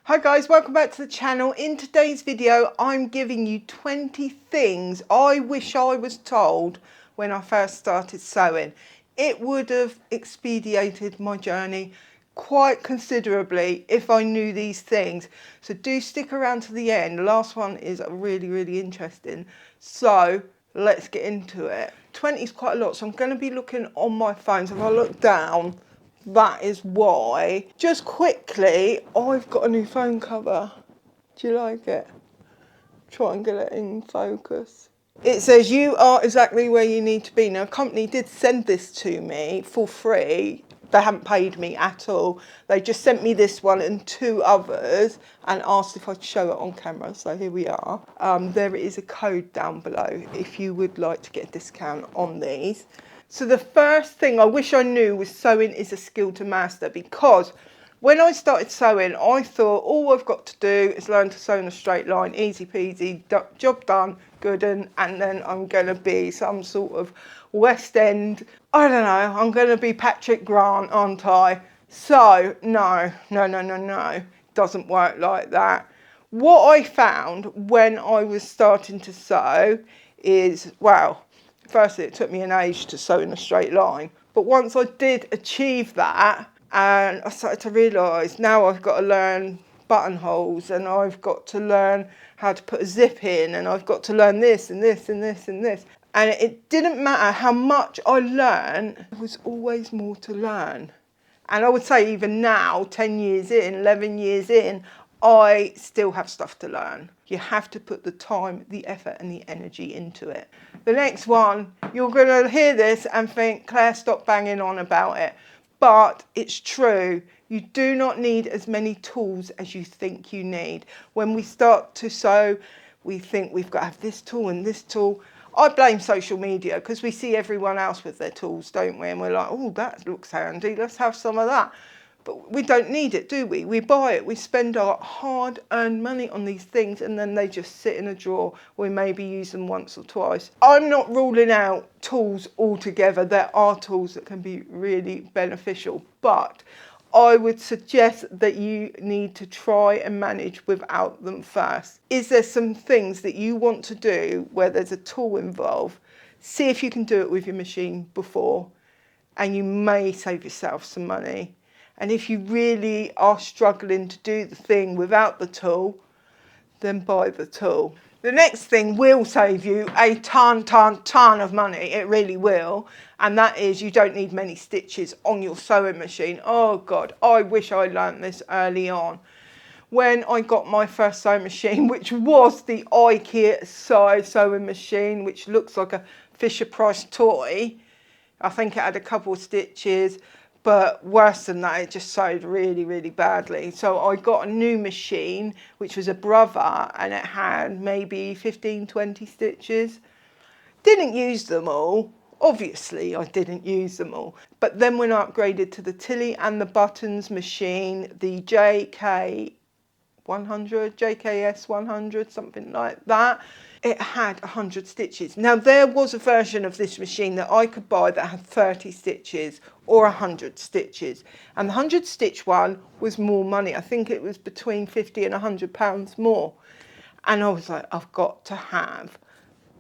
Hi guys, welcome back to the channel. In today's video, I'm giving you 20 things I wish I was told when I first started sewing. It would have expedited my journey quite considerably if I knew these things. So do stick around to the end. The last one is really interesting. So let's get into it. 20 is quite a lot, so I'm going to be looking on my phone. So if I look down, that is why. Just quickly, I've got a new phone cover. Do you like it? Try and get it in focus. It says you are exactly where you need to be. Now, a company did send this to me for free. They haven't paid me at all. They just sent me this one and two others and asked if I'd show it on camera. So here we are. There is a code down below if you would like to get a discount on these. So the first thing I wish I knew was sewing is a skill to master, because when I started sewing, I thought all I've got to do is learn to sew in a straight line, easy peasy, job done, good, and then I'm going to be some sort of West End, I don't know, I'm going to be Patrick Grant, aren't I? So, no, doesn't work like that. What I found when I was starting to sew is, well, firstly, it took me an age to sew in a straight line. But once I did achieve that, and I started to realise now I've got to learn buttonholes, and I've got to learn how to put a zip in, and I've got to learn this and this and this and this. And it didn't matter how much I learned, there was always more to learn. And I would say even now, 10 years in, 11 years in, I still have stuff to learn. You have to put the time, the effort and the energy into it. The next one, you're going to hear this and think, Claire, stop banging on about it. But it's true. You do not need as many tools as you think you need. When we start to sew, we think we've got to have this tool and this tool. I blame social media because we see everyone else with their tools, don't we? And we're like, oh, that looks handy. Let's have some of that. But we don't need it, do we? We buy it, we spend our hard-earned money on these things, and then they just sit in a drawer. We maybe use them once or twice. I'm not ruling out tools altogether. There are tools that can be really beneficial, but I would suggest that you need to try and manage without them first. Is there some things that you want to do where there's a tool involved? See if you can do it with your machine before, and you may save yourself some money. And if you really are struggling to do the thing without the tool, then buy the tool. The next thing will save you a ton of money. It really will. And that is, you don't need many stitches on your sewing machine. Oh God, I wish I learned this early on. When I got my first sewing machine, which was the IKEA size sewing machine, which looks like a Fisher-Price toy. I think it had a couple of stitches, but worse than that, it just sewed really badly. So I got a new machine, which was a Brother, and it had maybe 15, 20 stitches. Didn't use them all. Obviously, I didn't use them all. But then when I upgraded to the Tilly and the Buttons machine, the JK100, JKS 100, something like that, it had 100 stitches. Now, there was a version of this machine that I could buy that had 30 stitches or 100 stitches. And the 100 stitch one was more money. I think it was between 50 and 100 pounds more. And I was like, I've got to have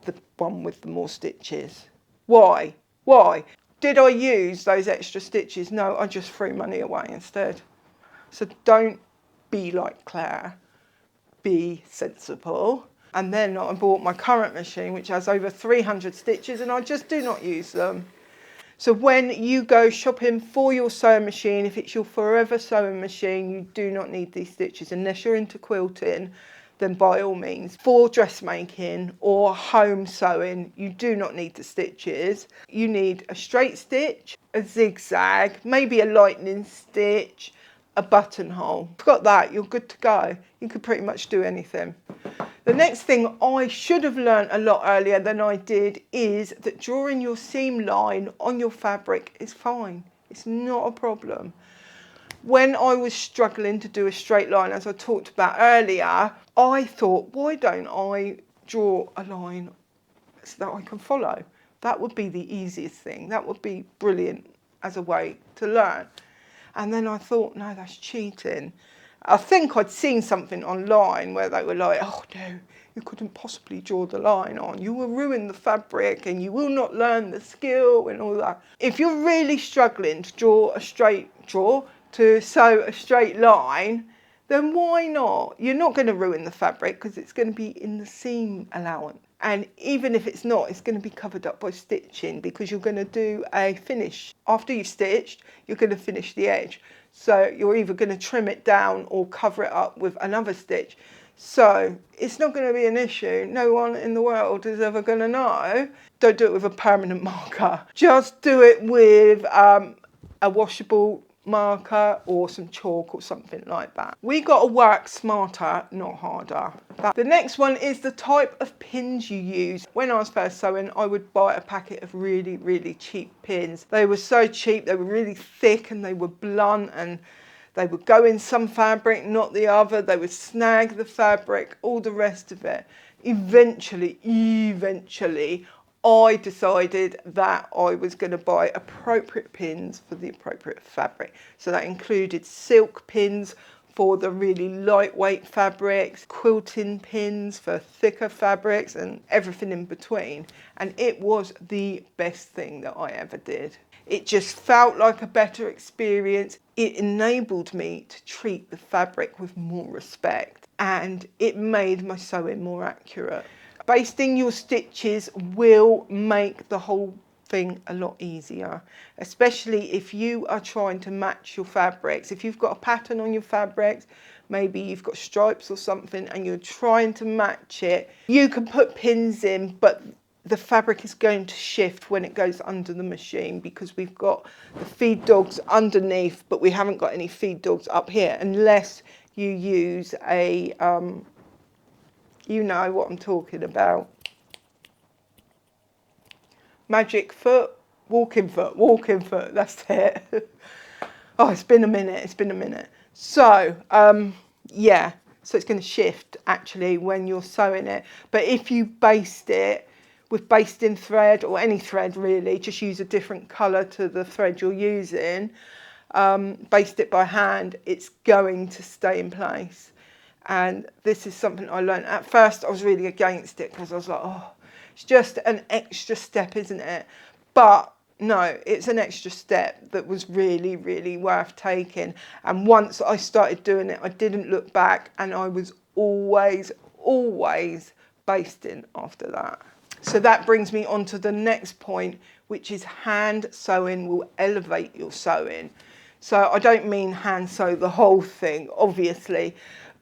the one with the more stitches. Why? Why? Did I use those extra stitches? No, I just threw money away instead. So don't be like Claire. Be sensible. And then I bought my current machine, which has over 300 stitches, and I just do not use them. So when you go shopping for your sewing machine, if it's your forever sewing machine, you do not need these stitches. Unless you're into quilting, then by all means. For dressmaking or home sewing, you do not need the stitches. You need a straight stitch, a zigzag, maybe a lightning stitch, a buttonhole. If you've got that, you're good to go. You could pretty much do anything. The next thing I should have learned a lot earlier than I did is that drawing your seam line on your fabric is fine. It's not a problem. When I was struggling to do a straight line, as I talked about earlier, I thought, why don't I draw a line so that I can follow? That would be the easiest thing. That would be brilliant as a way to learn. And then I thought, no, that's cheating. I think I'd seen something online where they were like, oh no, you couldn't possibly draw the line on. You will ruin the fabric and you will not learn the skill and all that. If you're really struggling to sew a straight line, then why not? You're not going to ruin the fabric because it's going to be in the seam allowance. And even if it's not, it's going to be covered up by stitching because you're going to do a finish. After you've stitched, you're going to finish the edge. So you're either going to trim it down or cover it up with another stitch. So it's not going to be an issue. No one in the world is ever going to know. Don't do it with a permanent marker. Just do it with a washable marker or some chalk or something like that. We got to work smarter, not harder. The next one is the type of pins you use. When I was first sewing, I would buy a packet of really, really cheap pins. They were so cheap, they were really thick and they were blunt and they would go in some fabric, not the other. They would snag the fabric, all the rest of it. Eventually, I decided that I was going to buy appropriate pins for the appropriate fabric. So that included silk pins for the really lightweight fabrics, quilting pins for thicker fabrics and everything in between. And it was the best thing that I ever did. It just felt like a better experience. It enabled me to treat the fabric with more respect and it made my sewing more accurate. Basting your stitches will make the whole thing a lot easier, especially if you are trying to match your fabrics. If you've got a pattern on your fabrics, maybe you've got stripes or something and you're trying to match it, you can put pins in, but the fabric is going to shift when it goes under the machine because we've got the feed dogs underneath, but we haven't got any feed dogs up here unless you use a you know what I'm talking about. Magic foot, walking foot, that's it. Oh, it's been a minute. So, yeah, so it's going to shift actually when you're sewing it. But if you baste it with basting thread or any thread really, just use a different colour to the thread you're using, baste it by hand, it's going to stay in place. And this is something I learned. At first I was really against it because I was like, oh, it's just an extra step, isn't it? But no, it's an extra step that was really, really worth taking. And once I started doing it, I didn't look back and I was always basting after that. So that brings me on to the next point, which is hand sewing will elevate your sewing. So I don't mean hand sew the whole thing, obviously.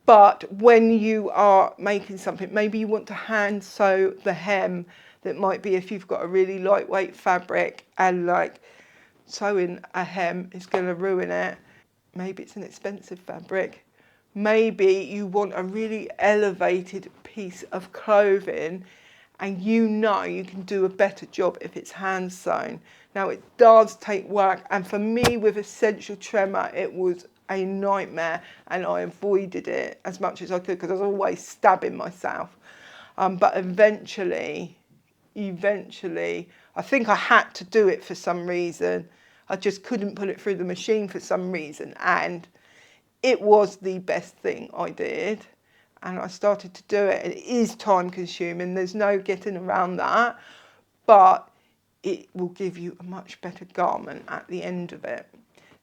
But when you are making something, maybe you want to hand sew the hem. That might be if you've got a really lightweight fabric and like sewing a hem is going to ruin it. Maybe it's an expensive fabric. Maybe you want a really elevated piece of clothing and you know you can do a better job if it's hand sewn. Now it does take work, and for me with Essential Tremor it was a nightmare and I avoided it as much as I could because I was always stabbing myself. But eventually, I think I had to do it for some reason. I just couldn't put it through the machine for some reason, and it was the best thing I did. And I started to do it. It is time consuming, there's no getting around that, but it will give you a much better garment at the end of it.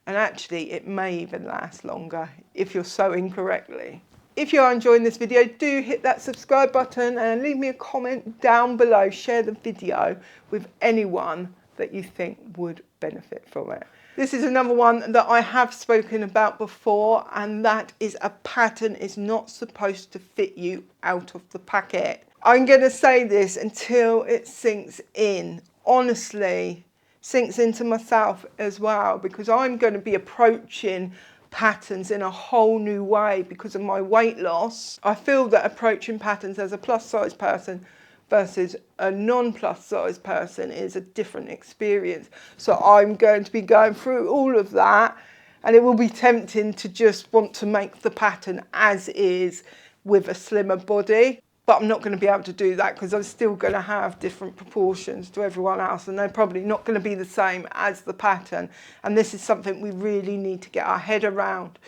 And actually it may even last longer if you're sewing correctly. If you are enjoying this video, do hit that subscribe button and leave me a comment down below. Share the video with anyone that you think would benefit from it. This is another one that I have spoken about before, and that is a pattern is not supposed to fit you out of the packet. I'm going to say this until it sinks in. Honestly, sinks into myself as well, because I'm going to be approaching patterns in a whole new way because of my weight loss. I feel that approaching patterns as a plus size person versus a non-plus size person is a different experience. So I'm going to be going through all of that, and it will be tempting to just want to make the pattern as is with a slimmer body. But I'm not going to be able to do that because I'm still going to have different proportions to everyone else, and they're probably not going to be the same as the pattern. And this is something we really need to get our head around.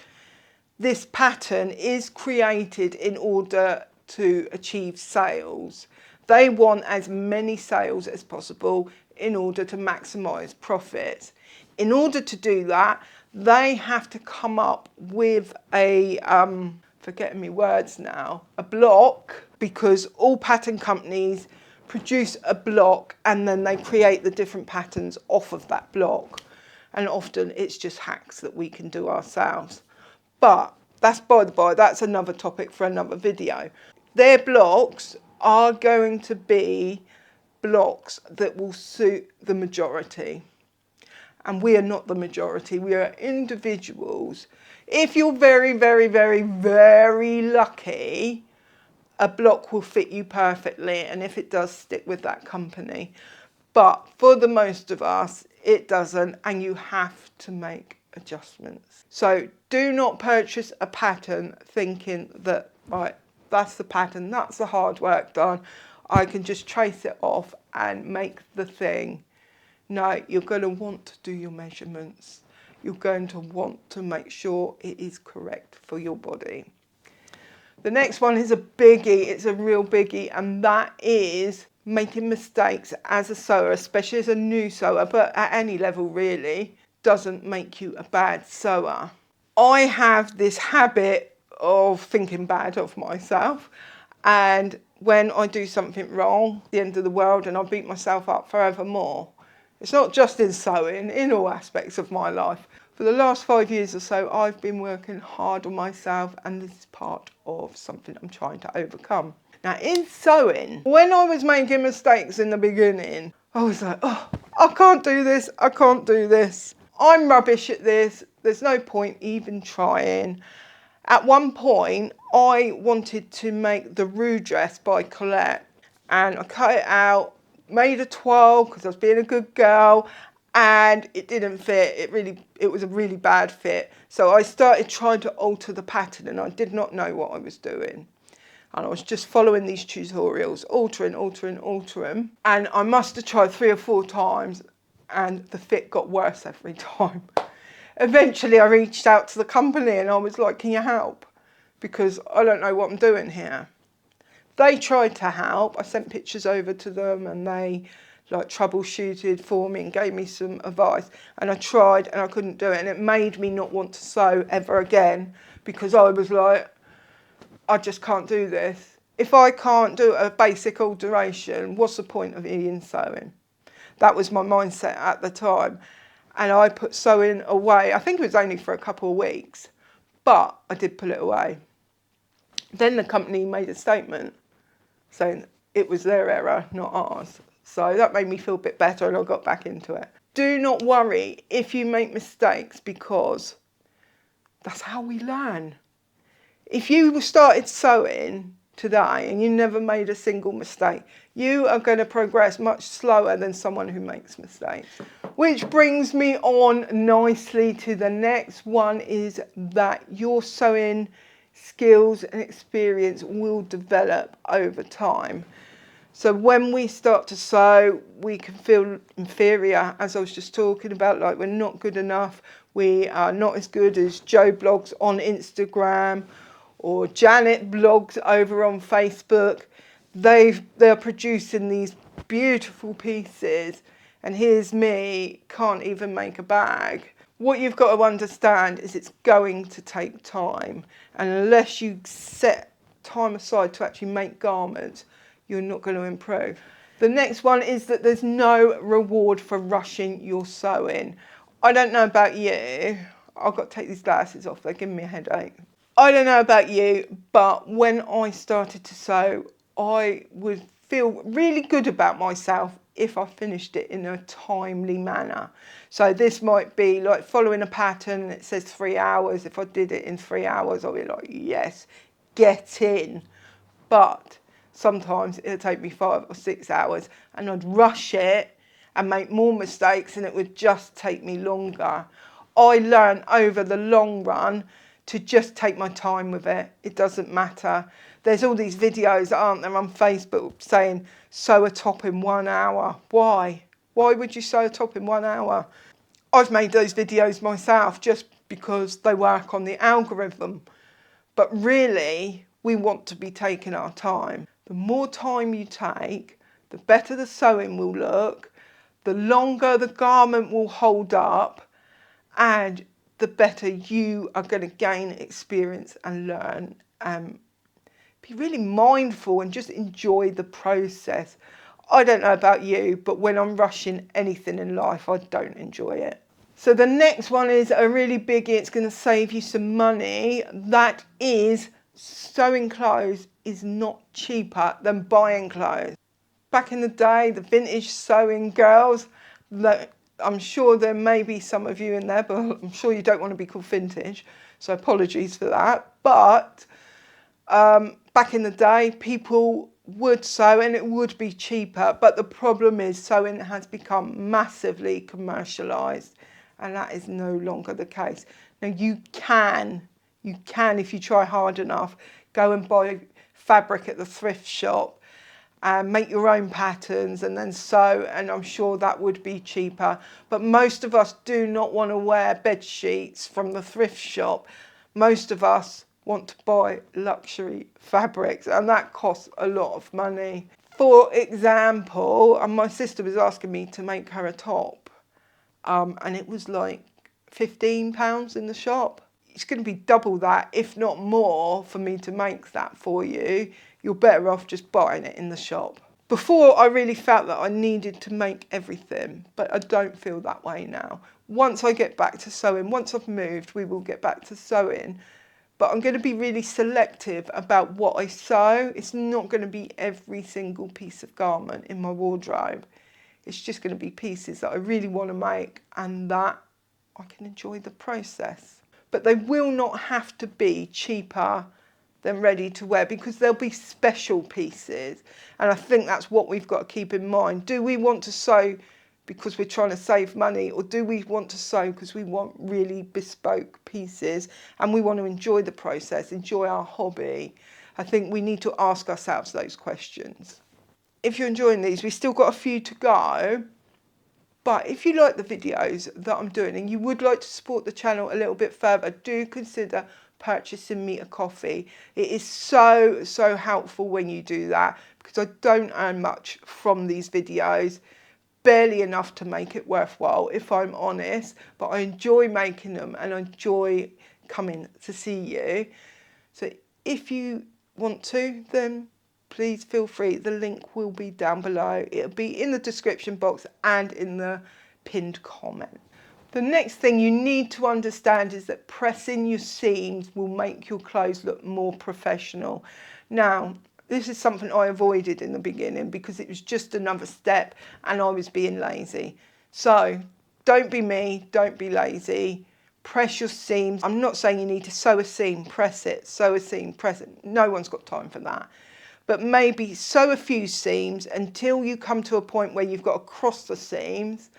this pattern is created in order to achieve sales. They want as many sales as possible in order to maximize profits. In order to do that, they have to come up with a, forgetting me words now, a block, because all pattern companies produce a block and then they create the different patterns off of that block. And often it's just hacks that we can do ourselves. But that's by the by, that's another topic for another video. Their blocks are going to be blocks that will suit the majority. And we are not the majority, we are individuals. If you're very, very, very, very lucky, a block will fit you perfectly, and if it does, stick with that company. But for the most of us, it doesn't, and you have to make adjustments. So do not purchase a pattern thinking that, right, that's the pattern, that's the hard work done, I can just trace it off and make the thing. No, you're going to want to do your measurements. You're going to want to make sure it is correct for your body. The next one is a biggie, it's a real biggie, and that is making mistakes as a sewer, especially as a new sewer, but at any level really, doesn't make you a bad sewer. I have this habit of thinking bad of myself, and when I do something wrong, the end of the world, and I beat myself up forevermore. It's not just in sewing, in all aspects of my life. For the last 5 years or so, I've been working hard on myself, and this is part of something I'm trying to overcome. Now, in sewing, when I was making mistakes in the beginning, I was like, oh, I can't do this, I can't do this. I'm rubbish at this, there's no point even trying. At one point, I wanted to make the Rue dress by Colette, and I cut it out, made a toile because I was being a good girl, and it didn't fit. It was a really bad fit. So I started trying to alter the pattern, and I did not know what I was doing. And I was just following these tutorials, altering. And I must have tried 3 or 4 times, and the fit got worse every time. Eventually I reached out to the company and I was like, can you help? Because I don't know what I'm doing here. They tried to help. I sent pictures over to them and they like troubleshooted for me and gave me some advice. And I tried and I couldn't do it. And it made me not want to sew ever again, because I was like, I just can't do this. If I can't do a basic alteration, what's the point of even sewing? That was my mindset at the time. And I put sewing away. I think it was only for a couple of weeks, but I did put it away. Then the company made a statement saying it was their error, not ours. So that made me feel a bit better and I got back into it. Do not worry if you make mistakes, because that's how we learn. If you started sewing today and you never made a single mistake, you are going to progress much slower than someone who makes mistakes. Which brings me on nicely to the next one, is that your sewing skills and experience will develop over time. So when we start to sew, we can feel inferior, as I was just talking about, like we're not good enough. We are not as good as Joe blogs on Instagram or Janet blogs over on Facebook. They're producing these beautiful pieces, and here's me, can't even make a bag. What you've got to understand is it's going to take time, and unless you set time aside to actually make garments, you're not going to improve. The next one is that there's no reward for rushing your sewing. I don't know about you, I've got to take these glasses off, they're giving me a headache. I don't know about you, but when I started to sew, I would feel really good about myself if I finished it in a timely manner. So this might be like following a pattern, it says 3 hours. If I did it in 3 hours, I'll be like, yes, get in. But sometimes it'll take me 5 or 6 hours and I'd rush it and make more mistakes and it would just take me longer. I learned over the long run to just take my time with it. It doesn't matter. There's all these videos, aren't there, on Facebook saying, sew a top in 1 hour. Why? Why would you sew a top in 1 hour? I've made those videos myself just because they work on the algorithm. But really, we want to be taking our time. The more time you take, the better the sewing will look, the longer the garment will hold up, and the better you are going to gain experience and learn. Be really mindful and just enjoy the process. I don't know about you, but when I'm rushing anything in life, I don't enjoy it. So the next one is a really biggie. It's going to save you some money. That is, sewing clothes is not cheaper than buying clothes. Back in the day, the vintage sewing girls, I'm sure there may be some of you in there, but I'm sure you don't want to be called vintage, so apologies for that. But back in the day, people would sew and it would be cheaper, but the problem is sewing has become massively commercialised, and that is no longer the case. Now you can, if you try hard enough, go and buy fabric at the thrift shop and make your own patterns and then sew, and I'm sure that would be cheaper. But most of us do not want to wear bed sheets from the thrift shop. Most of us want to buy luxury fabrics, and that costs a lot of money. For example, my sister was asking me to make her a top, and it was like £15 in the shop. It's going to be double that, if not more, for me to make that for you. You're better off just buying it in the shop. Before, I really felt that I needed to make everything, but I don't feel that way now. Once I get back to sewing, once I've moved, we will get back to sewing. But I'm going to be really selective about what I sew. It's not going to be every single piece of garment in my wardrobe. It's just going to be pieces that I really want to make and that I can enjoy the process. But they will not have to be cheaper than ready to wear, because there'll be special pieces. And I think that's what we've got to keep in mind. Do we want to sew because we're trying to save money, or do we want to sew because we want really bespoke pieces and we want to enjoy the process, enjoy our hobby? I think we need to ask ourselves those questions. If you're enjoying these, we've still got a few to go. But if you like the videos that I'm doing and you would like to support the channel a little bit further, do consider purchasing me a coffee. It is so helpful when you do that, because I don't earn much from these videos. Barely enough to make it worthwhile, if I'm honest, but I enjoy making them and I enjoy coming to see you. So if you want to, then please feel free. The link will be down below. It'll be in the description box and in the pinned comment. The next thing you need to understand is that pressing your seams will make your clothes look more professional. Now, this is something I avoided in the beginning because it was just another step and I was being lazy. So don't be me, don't be lazy. Press your seams. I'm not saying you need to sew a seam, press it, sew a seam, press it. No one's got time for that. But maybe sew a few seams until you come to a point where you've got to cross the seams,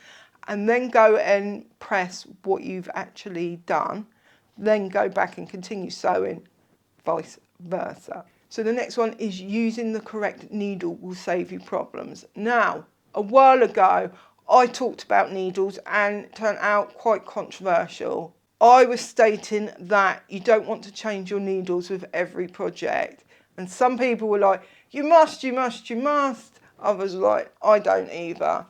and then go and press what you've actually done. Then go back and continue sewing, vice versa. So the next one is using the correct needle will save you problems. Now, a while ago, I talked about needles and it turned out quite controversial. I was stating that you don't want to change your needles with every project. And some people were like, you must, you must, you must. Others were like, I don't either.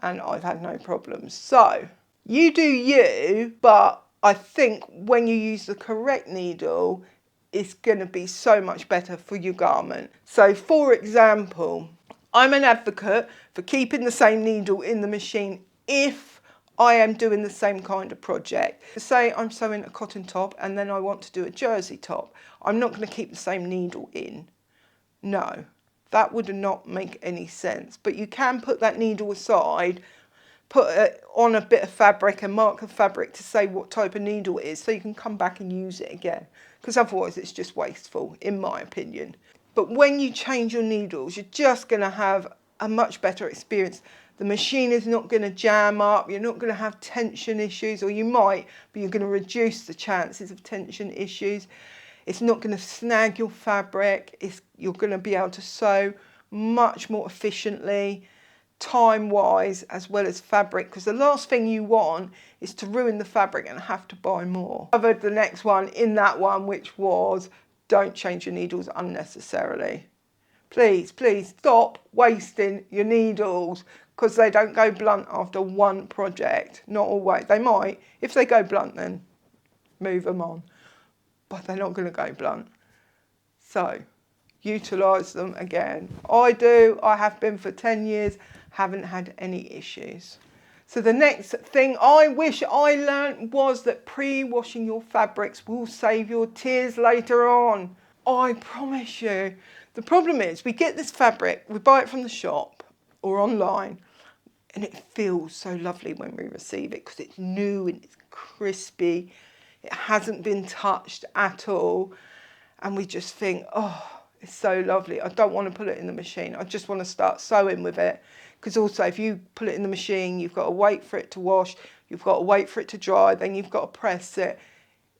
And I've had no problems. So you do you, but I think when you use the correct needle, it's going to be so much better for your garment. So for example, I'm an advocate for keeping the same needle in the machine if I am doing the same kind of project. Say I'm sewing a cotton top and then I want to do a jersey top. I'm not going to keep the same needle in. No, that would not make any sense. But you can put that needle aside, put it on a bit of fabric and mark the fabric to say what type of needle it is, so you can come back and use it again. Because otherwise it's just wasteful, in my opinion. But when you change your needles, you're just going to have a much better experience. The machine is not going to jam up, you're not going to have tension issues, or you might, but you're going to reduce the chances of tension issues. It's not going to snag your fabric, you're going to be able to sew much more efficiently. time-wise as well as fabric, because the last thing you want is to ruin the fabric and have to buy more. I covered the next one in that one, which was don't change your needles unnecessarily. Please, please stop wasting your needles, because they don't go blunt after one project. Not always. They might. If they go blunt, then move them on. But they're not going to go blunt. So utilise them again. I do. I have been for 10 years. Haven't had any issues. So the next thing I wish I learnt was that pre-washing your fabrics will save your tears later on. I promise you. The problem is we get this fabric, we buy it from the shop or online, and it feels so lovely when we receive it because it's new and it's crispy. It hasn't been touched at all. And we just think, oh, it's so lovely. I don't want to put it in the machine. I just want to start sewing with it. Because also if you put it in the machine, you've got to wait for it to wash. You've got to wait for it to dry. Then you've got to press it.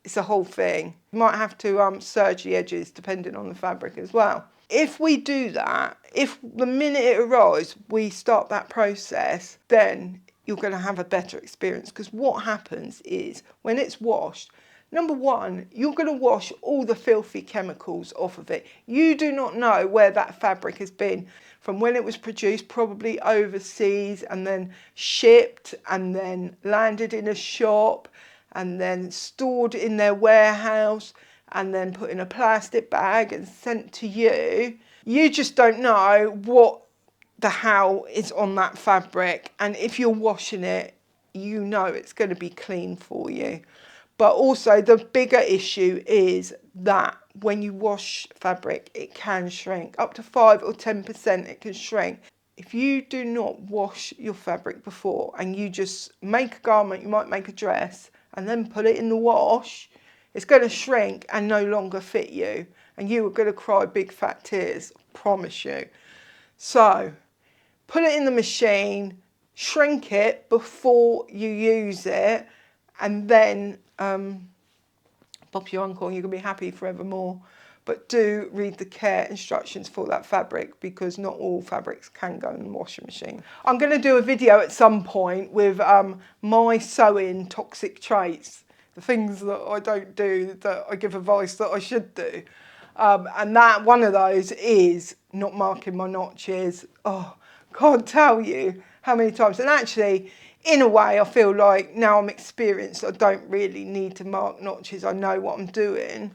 It's a whole thing. You might have to serge the edges depending on the fabric as well. If we do that, if the minute it arrives, we start that process, then you're going to have a better experience. Because what happens is when it's washed, number one, you're going to wash all the filthy chemicals off of it. You do not know where that fabric has been from when it was produced, probably overseas, and then shipped, and then landed in a shop, and then stored in their warehouse, and then put in a plastic bag and sent to you. You just don't know what the hell is on that fabric. And if you're washing it, you know it's going to be clean for you. But also the bigger issue is that when you wash fabric, it can shrink. Up to 5 or 10% it can shrink. If you do not wash your fabric before and you just make a garment, you might make a dress, and then put it in the wash, it's going to shrink and no longer fit you. And you are going to cry big fat tears, promise you. So put it in the machine, shrink it before you use it, and then pop your uncle and you're going to be happy forevermore. But do read the care instructions for that fabric, because not all fabrics can go in the washing machine. I'm going to do a video at some point with my sewing toxic traits, the things that I don't do that I give advice that I should do. And that one of those is not marking my notches. Oh, can't tell you how many times. And actually, in a way, I feel like now I'm experienced, I don't really need to mark notches. I know what I'm doing.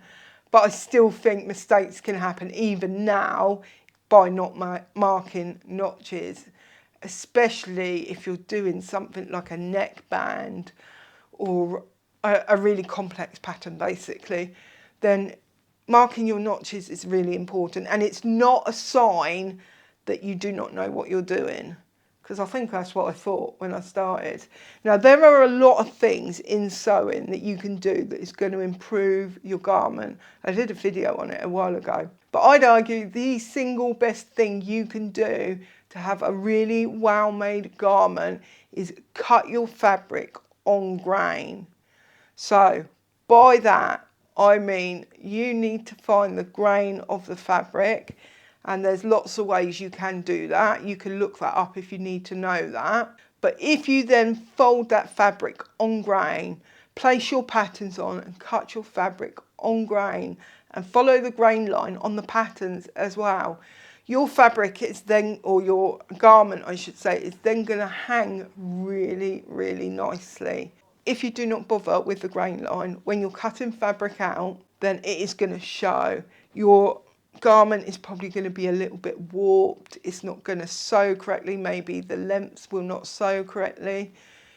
But I still think mistakes can happen even now by not marking notches, especially if you're doing something like a neckband or a really complex pattern, basically. Then marking your notches is really important, and it's not a sign that you do not know what you're doing. Because I think that's what I thought when I started. Now, there are a lot of things in sewing that you can do that is going to improve your garment. I did a video on it a while ago. But I'd argue the single best thing you can do to have a really well-made garment is cut your fabric on grain. So, by that, I mean you need to find the grain of the fabric. And there's lots of ways you can do that. You can look that up if you need to know that. But if you then fold that fabric on grain, place your patterns on and cut your fabric on grain and follow the grain line on the patterns as well, your fabric is then, or your garment I should say, is then going to hang really, really nicely. If you do not bother with the grain line, when you're cutting fabric out, then it is going to show. Your garment is probably going to be a little bit warped. It's not going to sew correctly. Maybe the lengths will not sew correctly,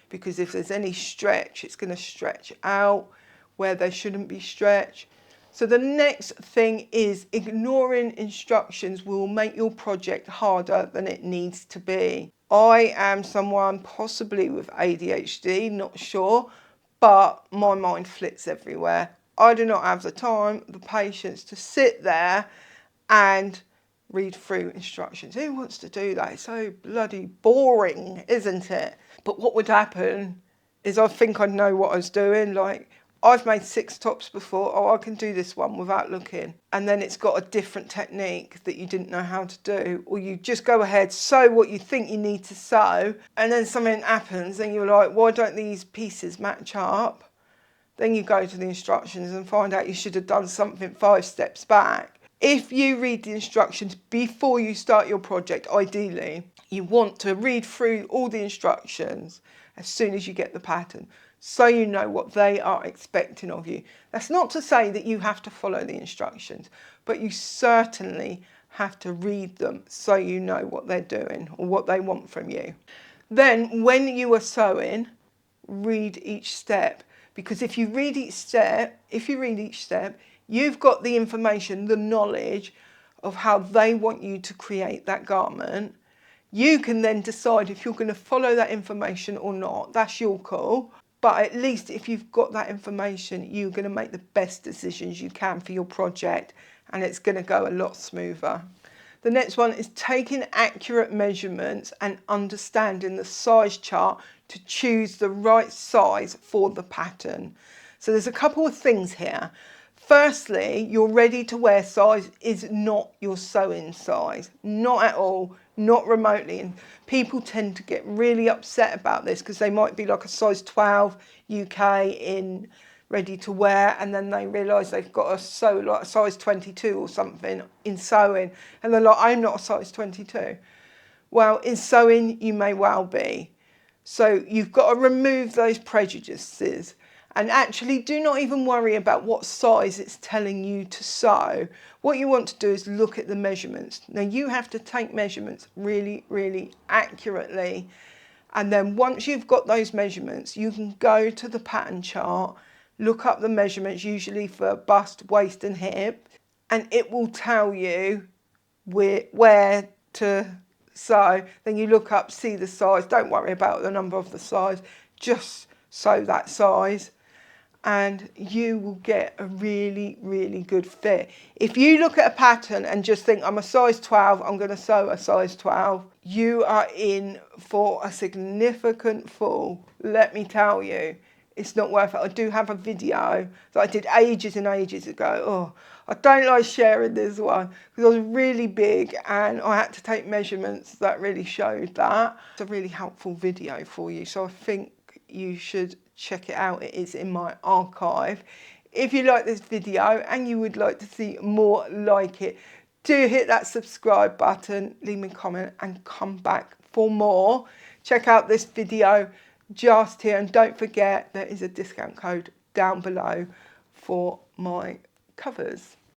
because if there's any stretch, it's going to stretch out where they shouldn't be stretched. So the next thing is ignoring instructions will make your project harder than it needs to be. I am someone possibly with ADHD, not sure, but my mind flits everywhere. I do not have the time, the patience to sit there and read through instructions. Who wants to do that? It's so bloody boring, isn't it? But what would happen is I think I'd know what I was doing. Like, I've made 6 tops before. Oh, I can do this one without looking. And then it's got a different technique that you didn't know how to do. Or you just go ahead, sew what you think you need to sew. And then something happens and you're like, why don't these pieces match up? Then you go to the instructions and find out you should have done something 5 steps back. If you read the instructions before you start your project, ideally, you want to read through all the instructions as soon as you get the pattern, so you know what they are expecting of you. That's not to say that you have to follow the instructions, but you certainly have to read them so you know what they're doing or what they want from you. Then when you are sewing, read each step, because if you read each step, you've got the information, the knowledge of how they want you to create that garment. You can then decide if you're going to follow that information or not. That's your call. But at least if you've got that information, you're going to make the best decisions you can for your project, and it's going to go a lot smoother. The next one is taking accurate measurements and understanding the size chart to choose the right size for the pattern. So there's a couple of things here. Firstly, your ready to wear size is not your sewing size, not at all, not remotely. And people tend to get really upset about this because they might be like a size 12 UK in ready to wear, and then they realise they've got to sew like a size 22 or something in sewing, and they're like, I'm not a size 22. Well, in sewing you may well be. So you've got to remove those prejudices and actually do not even worry about what size it's telling you to sew. What you want to do is look at the measurements. Now you have to take measurements really, really accurately, and then once you've got those measurements, you can go to the pattern chart, look up the measurements, usually for bust, waist and hip, and it will tell you where to sew. Then you look up, see the size, don't worry about the number of the size, just sew that size, and you will get a really, really good fit. If you look at a pattern and just think, I'm a size 12, I'm going to sew a size 12, you are in for a significant fall. Let me tell you, it's not worth it. I do have a video that I did ages and ages ago. Oh, I don't like sharing this one because I was really big and I had to take measurements that really showed that. It's a really helpful video for you, so I think you should check it out. It is in my archive. If you like this video and you would like to see more like it, do hit that subscribe button, leave me a comment and come back for more. Check out this video just here, and don't forget there is a discount code down below for my covers.